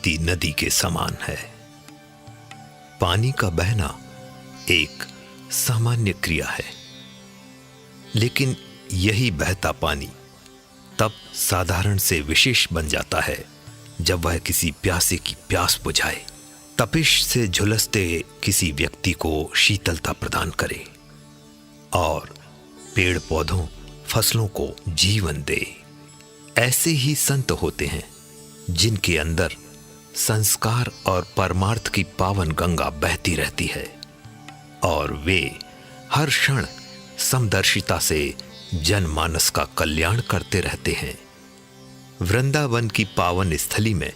बहती नदी के समान है। पानी का बहना एक सामान्य क्रिया है, लेकिन यही बहता पानी तब साधारण से विशेष बन जाता है जब वह किसी प्यासे की प्यास बुझाए, तपिश से झुलसते किसी व्यक्ति को शीतलता प्रदान करे और पेड़ पौधों फसलों को जीवन दे। ऐसे ही संत होते हैं जिनके अंदर संस्कार और परमार्थ की पावन गंगा बहती रहती है और वे हर क्षण समदर्शिता से जनमानस का कल्याण करते रहते हैं। वृंदावन की पावन स्थली में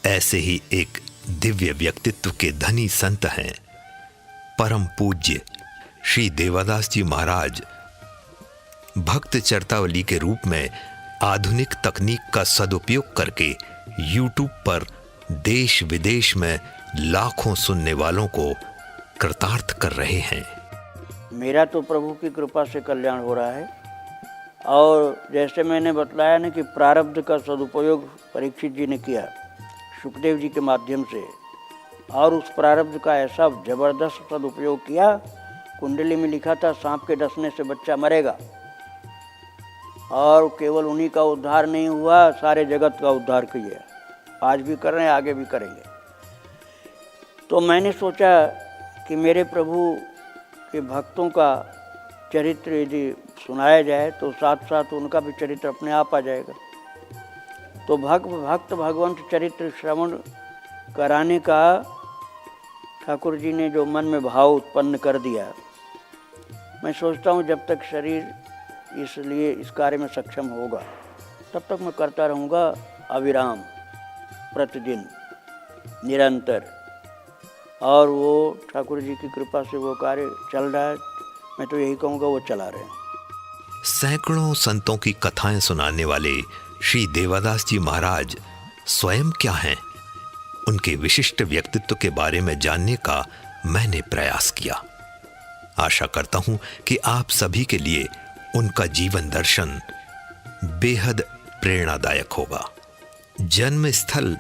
ऐसे ही एक दिव्य व्यक्तित्व के धनी संत हैं परम पूज्य श्री देवादास जी महाराज। भक्त चरतावली के रूप में आधुनिक तकनीक का सदुपयोग करके YouTube पर देश विदेश में लाखों सुनने वालों को कृतार्थ कर रहे हैं। मेरा तो प्रभु की कृपा से कल्याण हो रहा है और जैसे मैंने बतलाया ना कि प्रारब्ध का सदुपयोग परीक्षित जी ने किया सुखदेव जी के माध्यम से, और उस प्रारब्ध का ऐसा जबरदस्त सदुपयोग किया। कुंडली में लिखा था सांप के डसने से बच्चा मरेगा, और केवल उन्हीं का उद्धार नहीं हुआ, सारे जगत का उद्धार किया। आज भी कर रहे हैं, आगे भी करेंगे। तो मैंने सोचा कि मेरे प्रभु के भक्तों का चरित्र यदि सुनाया जाए तो साथ साथ उनका भी चरित्र अपने आप आ जाएगा। तो भक्त भगवंत चरित्र श्रवण कराने का ठाकुर जी ने जो मन में भाव उत्पन्न कर दिया, मैं सोचता हूँ जब तक शरीर इसलिए इस कार्य में सक्षम होगा तब तक मैं करता रहूँगा अविराम, प्रतिदिन, निरंतर। और वो ठाकुर जी की कृपा से वो कार्य चल रहा है। मैं तो यही कहूँगा वो चला रहे हैं। सैकड़ों संतों की कथाएं सुनाने वाले श्री देवादास जी महाराज स्वयं क्या हैं, उनके विशिष्ट व्यक्तित्व के बारे में जानने का मैंने प्रयास किया। आशा करता हूं कि आप सभी के लिए उनका जीवन दर्शन बेहद प्रेरणादायक होगा। जन्म स्थल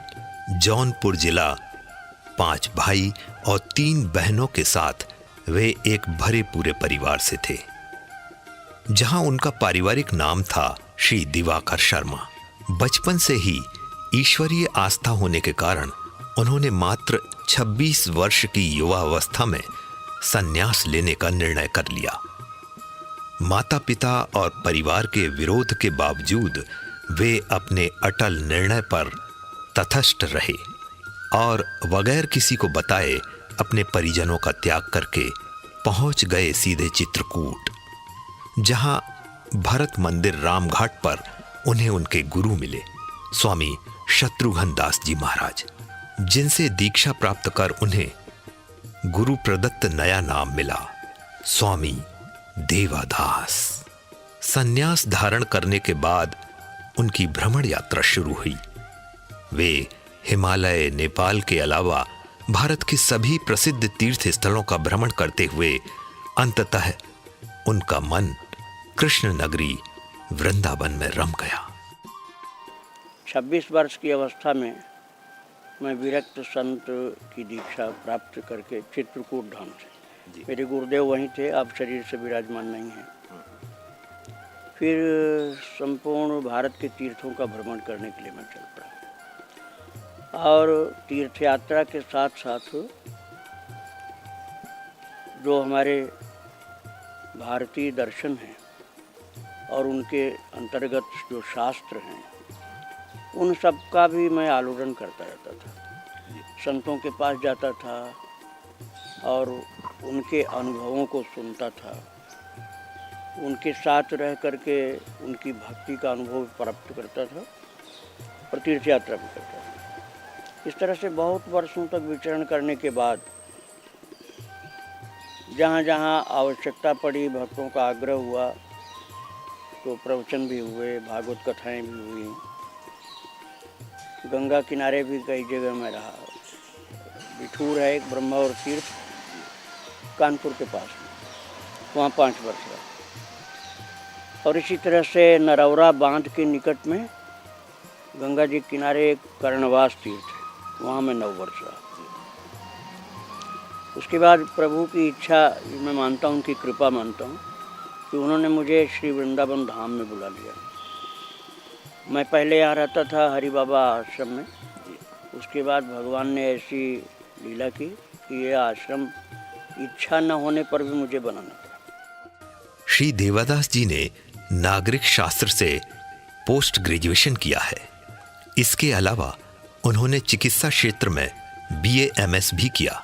जौनपुर जिला, 5 भाई और 3 बहनों के साथ वे एक भरे पूरे परिवार से थे, जहां उनका पारिवारिक नाम था श्री दिवाकर शर्मा। बचपन से ही ईश्वरीय आस्था होने के कारण उन्होंने मात्र 26 वर्ष की युवावस्था में संन्यास लेने का निर्णय कर लिया। माता पिता और परिवार के विरोध के बावजूद वे अपने अटल निर्णय पर तटस्थ रहे और बगैर किसी को बताए अपने परिजनों का त्याग करके पहुंच गए सीधे चित्रकूट, जहां भरत मंदिर रामघाट पर उन्हें उनके गुरु मिले स्वामी शत्रुघ्न दास जी महाराज, जिनसे दीक्षा प्राप्त कर उन्हें गुरु प्रदत्त नया नाम मिला, स्वामी देवादास। संन्यास धारण करने के बाद उनकी भ्रमण यात्रा शुरू हुई। वे हिमालय, नेपाल के अलावा भारत के सभी प्रसिद्ध तीर्थ स्थलों का भ्रमण करते हुए अंततः उनका मन कृष्ण नगरी वृंदावन में रम गया। 26 वर्ष की अवस्था में मैं विरक्त संत की दीक्षा प्राप्त करके चित्रकूट धाम से, मेरे गुरुदेव वहीं थे, अब शरीर से विराजमान नहीं हैं। फिर संपूर्ण भारत के तीर्थों का भ्रमण करने के लिए मैं चल पड़ा, और तीर्थ यात्रा के साथ साथ जो हमारे भारतीय दर्शन हैं और उनके अंतर्गत जो शास्त्र हैं उन सब का भी मैं आलोड़न करता रहता था। संतों के पास जाता था और उनके अनुभवों को सुनता था, उनके साथ रह करके उनकी भक्ति का अनुभव प्राप्त करता था और तीर्थ यात्रा भी करता था। इस तरह से बहुत वर्षों तक विचरण करने के बाद जहाँ जहाँ आवश्यकता पड़ी, भक्तों का आग्रह हुआ, तो प्रवचन भी हुए, भागवत कथाएं भी हुई। गंगा किनारे भी कई जगह में रहा। बिठूर है एक ब्रह्मा और तीर्थ, कानपुर के पास में, वहाँ 5 वर्ष रहा। और इसी तरह से नरौरा बांध के निकट में गंगा जी किनारे एक कर्णवास तीर्थ है, वहाँ मैं 9 वर्ष रहा। उसके बाद प्रभु की इच्छा मैं मानता हूँ, उनकी कृपा मानता हूँ कि उन्होंने मुझे श्री वृंदावन धाम में बुला लिया। मैं पहले यहाँ रहता था हरि बाबा आश्रम में। उसके बाद भगवान ने ऐसी लीला की कि यह आश्रम इच्छा न होने पर भी मुझे बनाना पड़ा। श्री देवादास जी ने नागरिक शास्त्र से पोस्ट ग्रेजुएशन किया है। इसके अलावा उन्होंने चिकित्सा क्षेत्र में BA MS भी किया।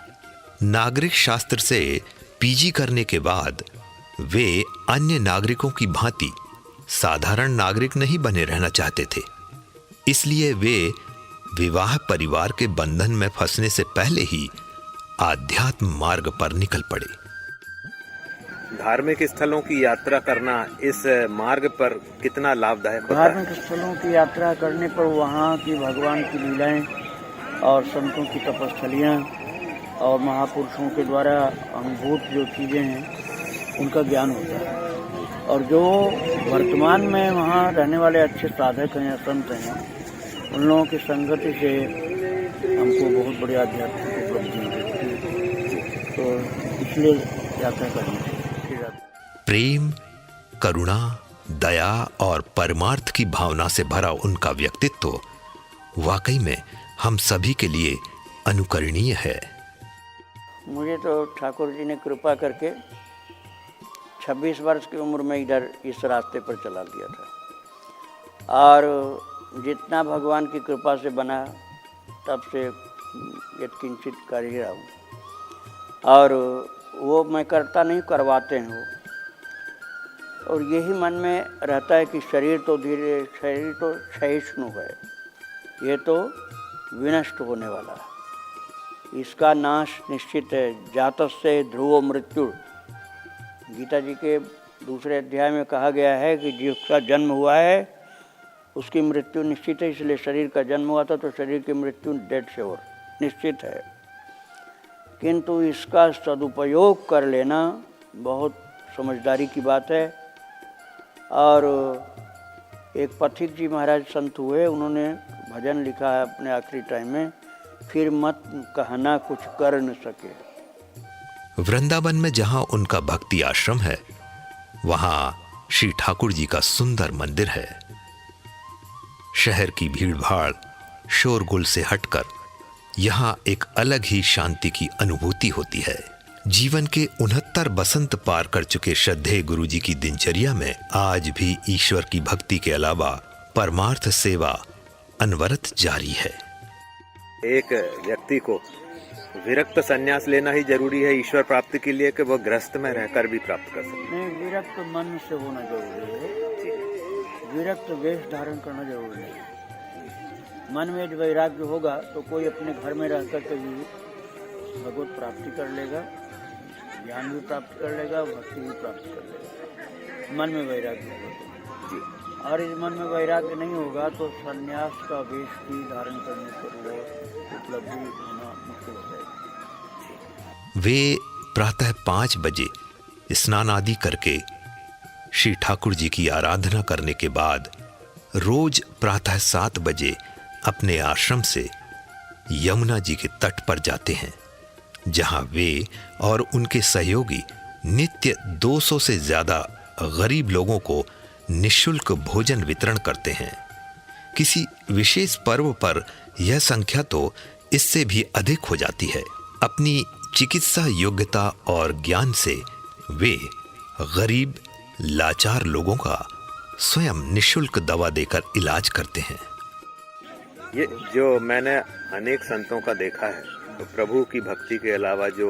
नागरिक शास्त्र से PG करने के बाद वे अन्य नागरिकों की भांति साधारण नागरिक नहीं बने रहना चाहते थे। इसलिए वे विवाह परिवार के बंधन में फंसने से पहले ही आध्यात्म मार्ग पर निकल पड़े। धार्मिक स्थलों की यात्रा करना इस मार्ग पर कितना लाभदायक होता है? धार्मिक स्थलों की यात्रा करने पर वहाँ की भगवान की लीलाएं और संतों की तपस्थलियाँ और महापुरुषों के द्वारा अनुभूत जो चीज़ें हैं उनका ज्ञान होता है। और जो वर्तमान में वहाँ रहने वाले अच्छे साधक हैं या संत हैं, उन लोगों की संगति से हमको बहुत बड़ी आध्यात्मिक उपलब्धि मिलती है। तो इसलिए यात्रा करनी चाहिए। प्रेम, करुणा, दया और परमार्थ की भावना से भरा उनका व्यक्तित्व वाकई में हम सभी के लिए अनुकरणीय है। मुझे तो ठाकुर जी ने कृपा करके 26 वर्ष की उम्र में इधर इस रास्ते पर चला दिया था। और जितना भगवान की कृपा से बना तब से यत्किंचित कर ही रहा हूँ। और वो मैं करता नहीं, करवाते हैं वो। और यही मन में रहता है कि शरीर तो क्षयिष्णु है, ये तो विनष्ट होने वाला है, इसका नाश निश्चित है। जातस्य ध्रुवो मृत्यु, गीता जी के दूसरे अध्याय में कहा गया है कि जिसका जन्म हुआ है उसकी मृत्यु निश्चित है। इसलिए शरीर का जन्म हुआ था तो शरीर की मृत्यु डेड श्योर निश्चित है। किंतु इसका सदुपयोग कर लेना बहुत समझदारी की बात है। और एक पथिक जी महाराज संत हुए, उन्होंने भजन लिखा है अपने आखिरी टाइम में, फिर मत कहना कुछ कर न सके। वृंदावन में जहां उनका भक्ति आश्रम है, वहां श्री ठाकुर जी का सुंदर मंदिर है। शहर की भीड़भाड़, शोरगुल से हटकर यहां एक अलग ही शांति की अनुभूति होती है। जीवन के 69 बसंत पार कर चुके श्रद्धेय गुरु जी की दिनचर्या में आज भी ईश्वर की भक्ति के अलावा परमार्थ सेवा अनवरत जारी है। एक व्यक्ति को विरक्त संन्यास लेना ही जरूरी है ईश्वर प्राप्ति के लिए, कि वह गृहस्थ में रहकर भी प्राप्त कर सकते? नहीं, विरक्त मन से होना जरूरी है। विरक्त वेश धारण करना जरूरी है। मन में जब वैराग्य होगा तो कोई अपने घर में रहकर के भी भगवत प्राप्ति कर लेगा, ज्ञान भी प्राप्त कर लेगा, भक्ति भी प्राप्त कर लेगा। मन में वैराग्य होगा। और इस मन में वैराग्य नहीं होगा तो संन्यास का वेश भी धारण करने पर वो उपलब्धि होना मुश्किल हो जाएगी। वे प्रातः 5 बजे स्नान आदि करके श्री ठाकुर जी की आराधना करने के बाद रोज प्रातः 7 बजे अपने आश्रम से यमुना जी के तट पर जाते हैं, जहां वे और उनके सहयोगी नित्य 200 से ज्यादा गरीब लोगों को निःशुल्क भोजन वितरण करते हैं। किसी विशेष पर्व पर यह संख्या तो इससे भी अधिक हो जाती है। अपनी चिकित्सा योग्यता और ज्ञान से वे गरीब लाचार लोगों का स्वयं निःशुल्क दवा देकर इलाज करते हैं। ये जो मैंने अनेक संतों का देखा है, तो प्रभु की भक्ति के अलावा जो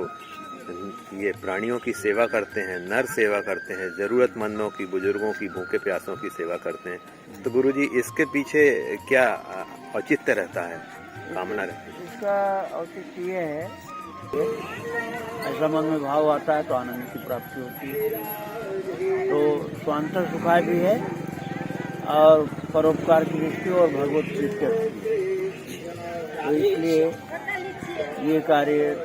ये प्राणियों की सेवा करते हैं, नर सेवा करते हैं, जरूरतमंदों की, बुजुर्गों की, भूखे प्यासों की सेवा करते हैं, तो गुरुजी इसके पीछे क्या औचित्य रहता है, कामना रहती है? इसका औचित्य ये है, ऐसा मन में भाव आता है तो आनंद की प्राप्ति होती है। तो स्वांतर सुखाय भी है और परोपकार की दृष्टि और भगवत प्रीति तो इसलिए ये कार्य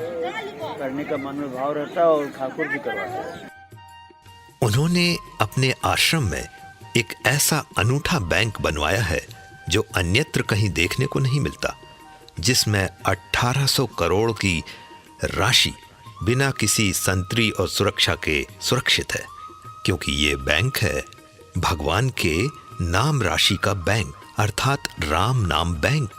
करने का मन में भाव रहता है और ठाकुर जी करवाते हैं। उन्होंने अपने आश्रम में एक ऐसा अनूठा बैंक बनवाया है जो अन्यत्र कहीं देखने को नहीं मिलता। जिसमें 1800 करोड़ की राशि बिना किसी संतरी और सुरक्षा के सुरक्षित है, क्योंकि ये बैंक है भगवान के नाम राशि का बैंक, अर्थात राम नाम बैंक।